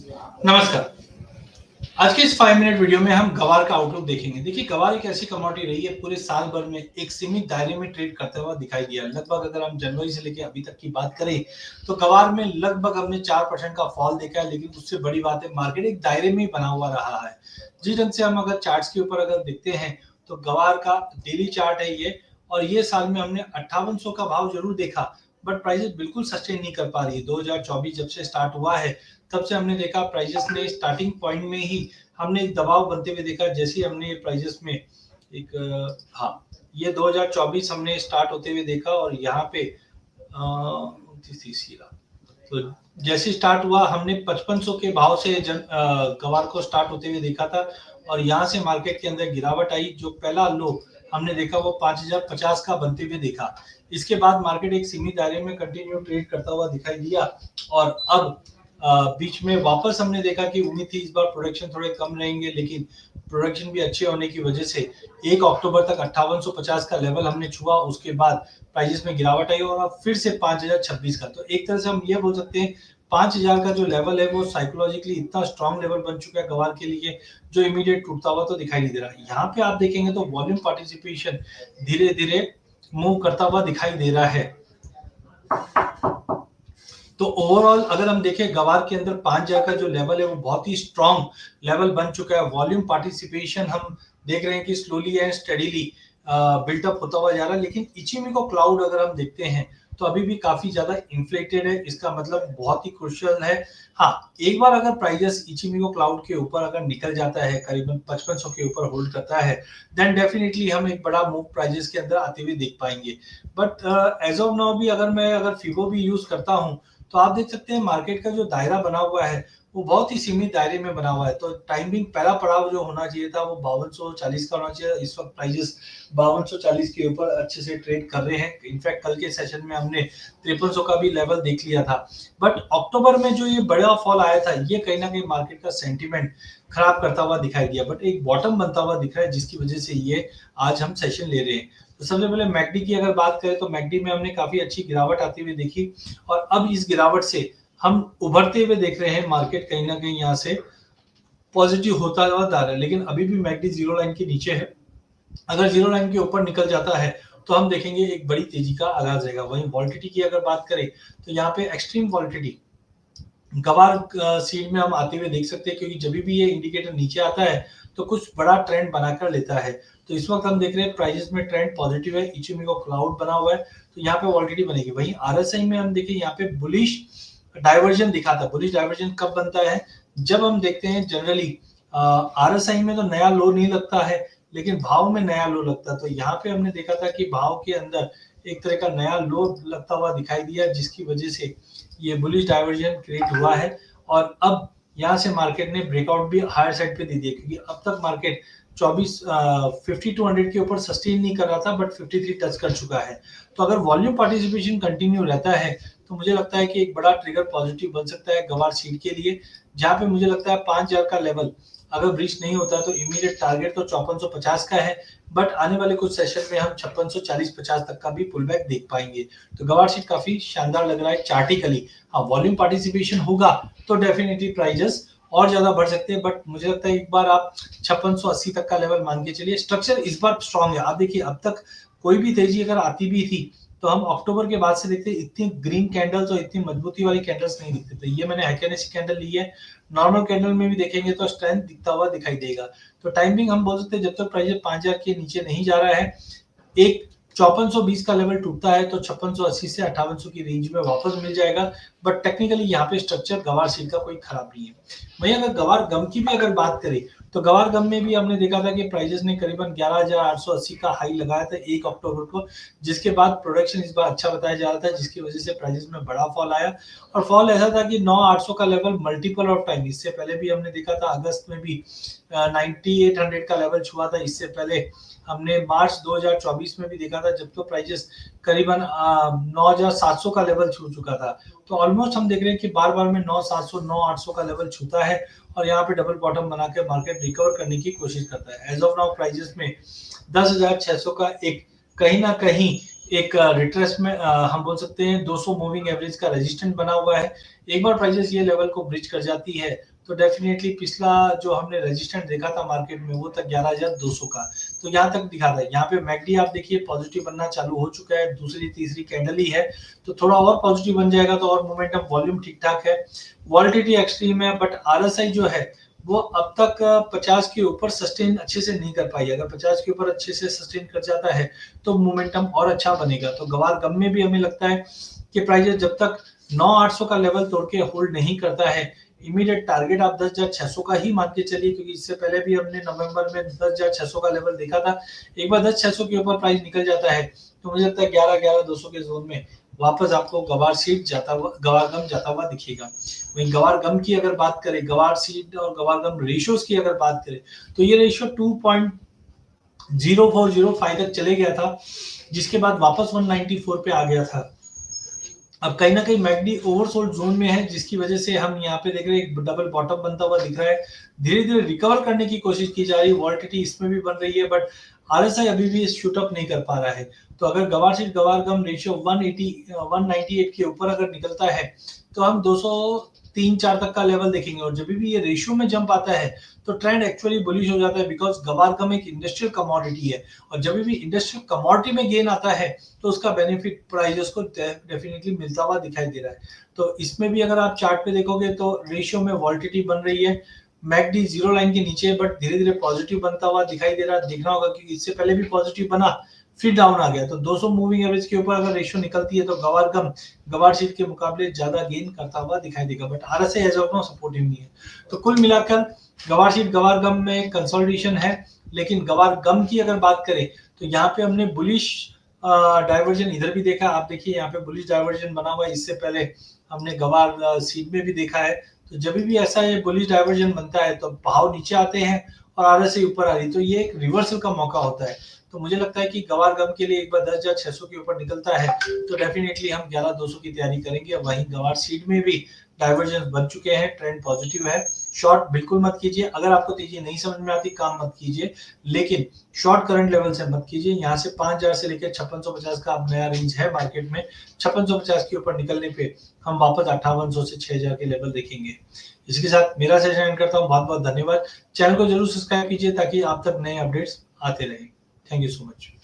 नमस्कार। आज के इस 5 मिनट वीडियो में हम गवार का आउटलुक देखेंगे। देखिए, गवार एक ऐसी कमोडिटी रही है, पूरे साल भर में एक सीमित दायरे में ट्रेड करता हुआ दिखाई दिया। लगभग अगर हम जनवरी से लेके अभी तक की बात करें, तो गवार में लगभग हमने 4% का फॉल देखा है, लेकिन उससे बड़ी बात है मार्केट एक दायरे में ही बना हुआ रहा है। जिस ढंग से हम अगर चार्ट्स के ऊपर अगर देखते हैं, तो गवार का डेली चार्ट है ये, और ये साल में हमने 5800 का भाव जरूर देखा, बट प्राइसेस बिल्कुल सस्टेन नहीं कर पा रही है। 2024 जब से स्टार्ट हुआ है, तब से हमने देखा प्राइसेस ने स्टार्टिंग पॉइंट में ही हमने एक दबाव बनते हुए देखा। जैसे ही हमने प्राइसेस में एक हाँ, ये 2024 हमने स्टार्ट होते हुए देखा, और यहाँ पे तो जैसे स्टार्ट हुआ हमने 5500 के भाव से गवार को स्टार्ट होते हुए देखा था, और यहाँ से मार्केट के अंदर गिरावट आई। जो पहला लो हमने देखा वो 5050 का बनते हुए देखा। इसके बाद मार्केट एक सीमित दायरे में कंटिन्यू ट्रेड करता हुआ दिखाई दिया, और अब बीच में वापस हमने देखा कि उम्मीद थी इस बार प्रोडक्शन थोड़े कम रहेंगे, लेकिन प्रोडक्शन भी अच्छे होने की वजह से 1 अक्टूबर तक 5850 का लेवल हमने छुआ। उसके बाद प्राइसेस में गिरावट आई, और अब फिर से 5026 का। तो एक तरह से हम ये बोल सकते हैं 5000 का जो लेवल है वो साइकोलॉजिकली इतना स्ट्रॉन्ग लेवल बन चुका है गवार के लिए, जो इमीडिएट टूटता हुआ तो दिखाई नहीं दे रहा। यहाँ पे आप देखेंगे तो वॉल्यूम पार्टिसिपेशन धीरे धीरे मूव करता हुआ दिखाई दे रहा है। तो ओवरऑल अगर हम देखें गवार के अंदर 5000 का जो लेवल है वो बहुत ही स्ट्रॉन्ग लेवल बन चुका है। वॉल्यूम पार्टिसिपेशन हम देख रहे हैं कि स्लोली एंड स्टेडीली बिल्टअप होता हुआ जा रहा है, लेकिन इचिमिको क्लाउड अगर हम देखते हैं तो अभी भी काफी ज्यादा इन्फ्लेटेड है। इसका मतलब बहुत ही क्रुशियल है। हाँ, एक बार अगर प्राइजेस इचिमिको क्लाउड के ऊपर अगर निकल जाता है, करीबन 5500 के ऊपर होल्ड करता है, देन डेफिनेटली हम एक बड़ा मूव प्राइजेस के अंदर आते हुए देख पाएंगे। बट एज ऑफ नाउ भी अगर फिबो भी यूज करता हूँ, तो आप देख सकते हैं मार्केट का जो दायरा बना हुआ है वो बहुत ही सीमित दायरे में बना हुआ है। तो टाइमिंग पहला पड़ाव जो होना चाहिए था वो 5240 का होना चाहिए। इस वक्त प्राइजेस 5240 के ऊपर अच्छे से ट्रेड कर रहे हैं। इनफैक्ट कल के सेशन में हमने 5300 का भी लेवल देख लिया था। बट अक्टूबर में जो ये बड़ा फॉल आया था, ये कहीं ना कहीं मार्केट का सेंटीमेंट खराब करता हुआ दिखाई दिया, बट एक बॉटम बनता हुआ दिख रहा है, जिसकी वजह से ये आज हम सेशन ले रहे हैं। तो सबसे पहले मैकडी की अगर बात करें तो मैकडी में हमने काफी अच्छी गिरावट आती हुई देखी, और अब इस गिरावट से हम उभरते हुए देख रहे हैं। मार्केट कहीं ना कहीं यहाँ से पॉजिटिव होता हुआ जा रहा है, लेकिन अभी भी मैकडी जीरो लाइन के नीचे है। अगर जीरो लाइन के ऊपर निकल जाता है तो हम देखेंगे एक बड़ी तेजी का आगाज रहेगा। वहीं वॉलिटिलिटी की अगर बात करें तो यहाँ पे एक्सट्रीम वॉलिटिलिटी गवार सीड में हम आते हुए देख सकते हैं, क्योंकि जब भी ये इंडिकेटर नीचे आता है तो कुछ बड़ा ट्रेंड बनाकर लेता है। तो इस वक्त हम देख रहे हैं प्राइसेस में ट्रेंड पॉजिटिव है, इचिमिको क्लाउड बना हुआ है, तो यहाँ पे वॉलिटिलिटी बनेगी। वहीं आरएसआई में हम देखें यहाँ पे बुलिश डाइवर्जन दिखा था। बुलिश डाइवर्जन कब बनता है? जब हम देखते हैं जनरली आरएसआई में तो नया लो नहीं लगता है, लेकिन भाव में नया लो लगता है। तो यहाँ पे हमने देखा था कि भाव के अंदर एक तरह का नया लो लगता हुआ दिखाई दिया, जिसकी वजह से ये बुलिश डाइवर्जन क्रिएट हुआ है। और अब यहाँ से मार्केट ने ब्रेकआउट भी हायर साइड पे दे दिया, क्योंकि अब तक मार्केट 5200 के ऊपर सस्टेन नहीं कर रहा था, बट 53 टच कर चुका है। तो अगर वॉल्यूम पार्टिसिपेशन कंटिन्यू रहता है तो मुझे लगता है कि एक बड़ा ट्रिगर पॉजिटिव बन सकता है गवार सीड के लिए, जहां पे मुझे लगता है 5000 का लेवल अगर ब्रीच नहीं होता तो इमीडिएट टारगेट तो 5450 का है, बट आने वाले कुछ सेशन में हम 5640-50 तक का भी पुल बैक देख पाएंगे। तो गवार सीट काफी शानदार लग रहा है चार्टिकली। हाँ, वॉल्यूम पार्टिसिपेशन होगा तो डेफिनेटली प्राइजेस और ज्यादा बढ़ सकते हैं, बट मुझे लगता है एक बार आप 5680 तक का लेवल मान के चलिए। स्ट्रक्चर इस बार स्ट्रॉन्ग है। आप देखिए, अब तक कोई भी तेजी अगर आती भी थी तो हम अक्टूबर के बाद से देखते इतनी ग्रीन कैंडल्स और इतनी मजबूती वाली कैंडल्स नहीं दिखते थे। ये मैंने हैकेनेसी कैंडल ली है, नॉर्मल कैंडल में भी देखेंगे तो स्ट्रेंथ दिखता हुआ दिखाई देगा। तो टाइमिंग हम बोल सकते हैं जब तक प्राइस 5000 के नीचे नहीं जा रहा है, एक 5420 का लेवल टूटता है तो 5680 से 5800 की रेंज में वापस मिल जाएगा। बट टेक्निकली यहाँ पे स्ट्रक्चर गवार सील का कोई खराब नहीं है। वहीं अगर गवार गम की भी अगर बात करें तो गवार गम में भी हमने देखा था कि प्राइजेस ने करीबन 11880 का हाई लगाया था 1 अक्टूबर को, जिसके बाद प्रोडक्शन इस बार अच्छा बताया जा रहा था, जिसकी वजह से प्राइजेस में बड़ा फॉल आया। और फॉल ऐसा था कि 9800 का लेवल मल्टीपल ऑफ टाइम, इससे पहले भी हमने देखा था अगस्त में भी 9800 का लेवल छुआ था। इससे पहले हमने मार्च 2024 में भी देखा था, जब तो प्राइजेस करीबन 9700 का लेवल छू चुका था। तो ऑलमोस्ट हम देख रहे हैं कि बार बार में 9700 9800 का लेवल छूता है, और यहाँ पे डबल बॉटम बना के मार्केट रिकवर करने की कोशिश करता है। एज ऑफ नाउ प्राइजेस में 10,600 का एक कहीं ना कहीं एक रिट्रेस में हम बोल सकते हैं 200 मूविंग एवरेज का रेजिस्टेंट बना हुआ है। एक बार प्राइसेस ये लेवल को ब्रिज कर जाती है तो डेफिनेटली पिछला जो हमने रेजिस्टेंट देखा था मार्केट में वो तक 11,200 का, तो यहाँ तक दिखा था। यहाँ पे मैकडी आप देखिए पॉजिटिव बनना चालू हो चुका है, दूसरी तीसरी कैंडल ही है, तो थोड़ा और पॉजिटिव बन जाएगा तो और मोमेंटम वॉल्यूम ठीक ठाक है, वॉलिटिलिटी एक्सट्रीम है, बट आरएसआई जो है वो अब तक 50 के ऊपर सस्टेन अच्छे से नहीं कर पाई। अगर 50 के ऊपर अच्छे से सस्टेन कर जाता है तो मोमेंटम और अच्छा बनेगा। तो गवार गम में भी हमें लगता है कि प्राइस जब तक 9,800 का लेवल तोड़ के होल्ड नहीं करता है, इमीडिएट टारगेट आप 10,600 का ही मान के चलिए, क्योंकि इससे पहले भी हमने नवंबर में 10,600 का लेवल देखा था। एक बार 10,600 के ऊपर प्राइस निकल जाता है तो मुझे लगता है 11,200 के जोन में वापस आपको गवार सीट जाता हुआ, गवार गम जाता हुआ दिखेगा। वहीं गवार गम की अगर बात करें, गवार सीट और गवार गम रेशियोज की अगर बात करें तो ये रेशियो 2.0405 तक चले गया था, जिसके बाद वापस 194 पे आ गया था। अब कहीं ना कहीं मैकडी ओवरसोल्ड जोन में है, जिसकी वजह से हम यहाँ पे देख रहे हैं एक डबल बॉटम बनता हुआ दिख रहा है। धीरे धीरे रिकवर करने की कोशिश की जा रही है, वॉलिटिलिटी इसमें भी बन रही है, बट आरएसआई अभी भी शूट अप नहीं कर पा रहा है। तो अगर गवार सीट गवार गम रेशियो 198 के ऊपर अगर निकलता है तो हम 203-4 तक का लेवल देखेंगे, और जब भी ये रेशियो में जंप आता है तो ट्रेंड एक्चुअली बुलिश हो जाता है, बिकॉज गवार गम एक इंडस्ट्रियल कमोडिटी है, और जब भी इंडस्ट्रियल कमोडिटी में गेन आता है तो उसका बेनिफिट प्राइजेस को डेफिनेटली मिलता हुआ दिखाई दे रहा है। तो इसमें भी अगर आप चार्ट पे देखोगे तो रेशियो में वॉलिटिलिटी बन रही है, मैकडी जीरो लाइन के नीचे, बट धीरे धीरे पॉजिटिव बनता हुआ दिखाई दे रहा है। देखना होगा कि इससे पहले भी पॉजिटिव बना फिर डाउन आ गया, तो 200 मूविंग एवरेज के ऊपर अगर रेशियो निकलती है तो गवार गम गवार शीट के मुकाबले ज्यादा गेन करता हुआ दिखाई देगा, but RSI as of now supportive नहीं है। तो कुल मिलाकर गवार शीट गवार गम में कंसोलिडेशन है, लेकिन गवार गम की अगर बात करें तो यहाँ पे हमने बुलिश डाइवर्जन इधर भी देखा। आप देखिए यहाँ पे बुलिश डाइवर्जन बना हुआ है, इससे पहले हमने गवार सीट में भी देखा है। तो जब भी ऐसा ये बुलिश डाइवर्जन बनता है तो भाव नीचे आते हैं और आरएसआई ऊपर आ रही, तो ये एक रिवर्सल का मौका होता है। तो मुझे लगता है कि गवार गम के लिए एक बार 10,600 के ऊपर निकलता है तो डेफिनेटली हम 11,200 की तैयारी करेंगे। वहीं गवार सीट में भी डाइवर्जेंस बन चुके हैं, ट्रेंड पॉजिटिव है। शॉर्ट बिल्कुल मत कीजिए, अगर आपको तेजी नहीं समझ में आती काम मत कीजिए, लेकिन शॉर्ट करंट लेवल से मत कीजिए। यहाँ से 5,000 से लेकर 5650 का अब नया रेंज है मार्केट में, 5650 के ऊपर निकलने पे हम वापस 5800 से 6,000 के लेवल देखेंगे। इसके साथ मेरा सेशन एंड करता हूँ, बहुत बहुत धन्यवाद। चैनल को जरूर सब्सक्राइब कीजिए ताकि आप तक नए अपडेट्स आते रहें। Thank you so much.